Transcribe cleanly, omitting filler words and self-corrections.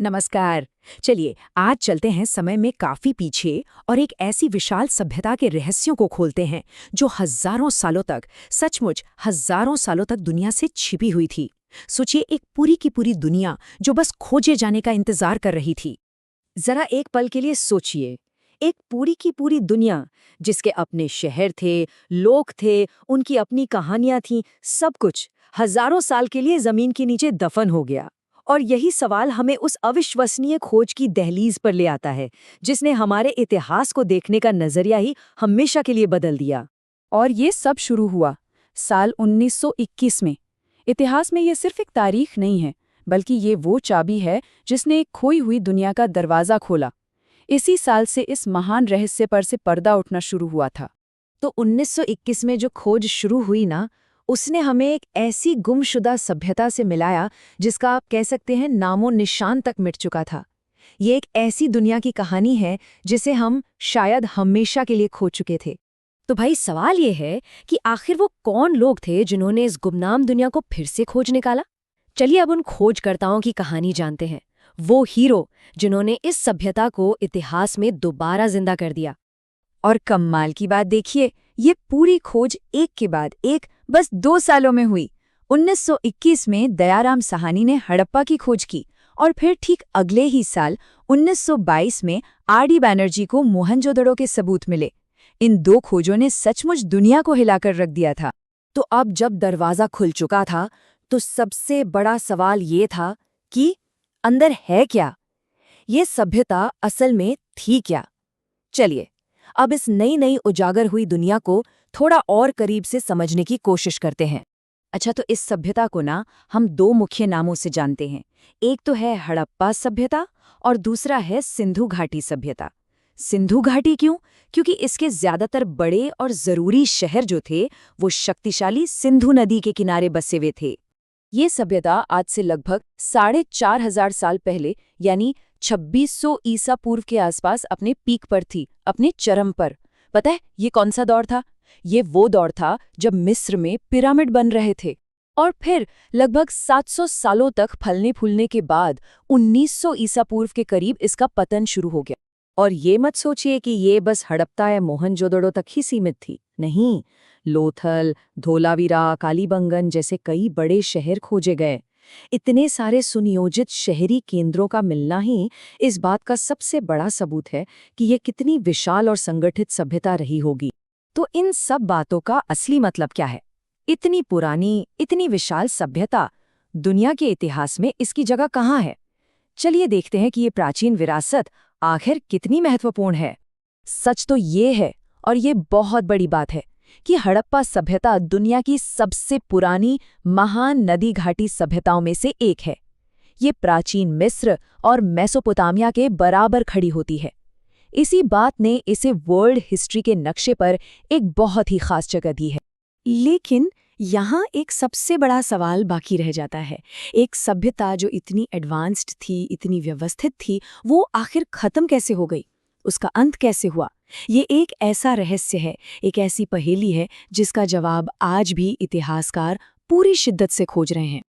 नमस्कार। चलिए आज चलते हैं समय में काफी पीछे और एक ऐसी विशाल सभ्यता के रहस्यों को खोलते हैं जो हजारों सालों तक, सचमुच हजारों सालों तक दुनिया से छिपी हुई थी। सोचिए, एक पूरी की पूरी दुनिया जो बस खोजे जाने का इंतजार कर रही थी। जरा एक पल के लिए सोचिए, एक पूरी की पूरी दुनिया जिसके अपने शहर थे, लोग थे, उनकी अपनी कहानियां थीं, सब कुछ हजारों साल के लिए जमीन के नीचे दफन हो गया। और यही सवाल हमें उस अविश्वसनीय खोज की दहलीज पर ले आता है जिसने हमारे इतिहास को देखने का नजरिया ही हमेशा के लिए बदल दिया। और ये सब शुरू हुआ साल 1921 में। इतिहास में ये सिर्फ एक तारीख नहीं है, बल्कि ये वो चाबी है जिसने एक खोई हुई दुनिया का दरवाज़ा खोला। इसी साल से इस महान रहस्य पर से पर्दा उठना शुरू हुआ था। तो 1921 में जो खोज शुरू हुई ना, उसने हमें एक ऐसी गुमशुदा सभ्यता से मिलाया जिसका आप कह सकते हैं नामो निशान तक मिट चुका था। ये एक ऐसी दुनिया की कहानी है जिसे हम शायद हमेशा के लिए खो चुके थे। तो भाई सवाल ये है कि आखिर वो कौन लोग थे जिन्होंने इस गुमनाम दुनिया को फिर से खोज निकाला। चलिए अब उन खोजकर्ताओं की कहानी जानते हैं, वो हीरो जिन्होंने इस सभ्यता को इतिहास में दोबारा जिंदा कर दिया। और कमाल की बात देखिए, ये पूरी खोज एक के बाद एक बस 2 सालों में हुई। 1921 में दयाराम साहनी ने हड़प्पा की खोज की और फिर ठीक अगले ही साल 1922 में आर.डी. बैनर्जी को मोहनजोदड़ो के सबूत मिले। इन 2 खोजों ने सचमुच दुनिया को हिलाकर रख दिया था। तो अब जब दरवाज़ा खुल चुका था, तो सबसे बड़ा सवाल ये था कि अंदर है क्या? ये सभ्यता असल में थी क्या? चलिए अब इस नई उजागर हुई दुनिया को थोड़ा और करीब से समझने की कोशिश करते हैं। अच्छा, तो इस सभ्यता को ना हम 2 मुख्य नामों से जानते हैं। एक तो है हड़प्पा सभ्यता और दूसरा है सिंधु घाटी सभ्यता। सिंधु घाटी क्यों? क्योंकि इसके ज्यादातर बड़े और जरूरी शहर जो थे वो शक्तिशाली सिंधु नदी के किनारे बसे हुए थे। ये सभ्यता आज से लगभग 4,500 साल पहले यानी 2600 ईसा पूर्व के आसपास अपने पीक पर थी, अपने चरम पर। पता है ये कौन सा दौर था? ये वो दौर था जब मिस्र में पिरामिड बन रहे थे। और फिर लगभग 700 सालों तक फलने फूलने के बाद 1900 ईसा पूर्व के करीब इसका पतन शुरू हो गया। और ये मत सोचिए कि ये बस हड़प्पा या मोहनजोदड़ो तक ही सीमित थी। नहीं, लोथल, धोलावीरा, कालीबंगन जैसे कई बड़े शहर खोजे गए। इतने सारे सुनियोजित शहरी केंद्रों का मिलना ही इस बात का सबसे बड़ा सबूत है कि ये कितनी विशाल और संगठित सभ्यता रही होगी। तो इन सब बातों का असली मतलब क्या है? इतनी पुरानी, इतनी विशाल सभ्यता, दुनिया के इतिहास में इसकी जगह कहाँ है? चलिए देखते हैं कि ये प्राचीन विरासत आखिर कितनी महत्वपूर्ण है। सच तो ये है, और ये बहुत बड़ी बात है, कि हड़प्पा सभ्यता दुनिया की सबसे पुरानी महान नदी घाटी सभ्यताओं में से एक है। ये प्राचीन मिस्र और मेसोपोटामिया के बराबर खड़ी होती है। इसी बात ने इसे वर्ल्ड हिस्ट्री के नक्शे पर एक बहुत ही खास जगह दी है। लेकिन यहाँ एक सबसे बड़ा सवाल बाकी रह जाता है। एक सभ्यता जो इतनी एडवांस्ड थी, इतनी व्यवस्थित थी, वो आखिर खत्म कैसे हो गई? उसका अंत कैसे हुआ? ये एक ऐसा रहस्य है, एक ऐसी पहेली है जिसका जवाब आज भी इतिहासकार पूरी शिद्दत से खोज रहे हैं।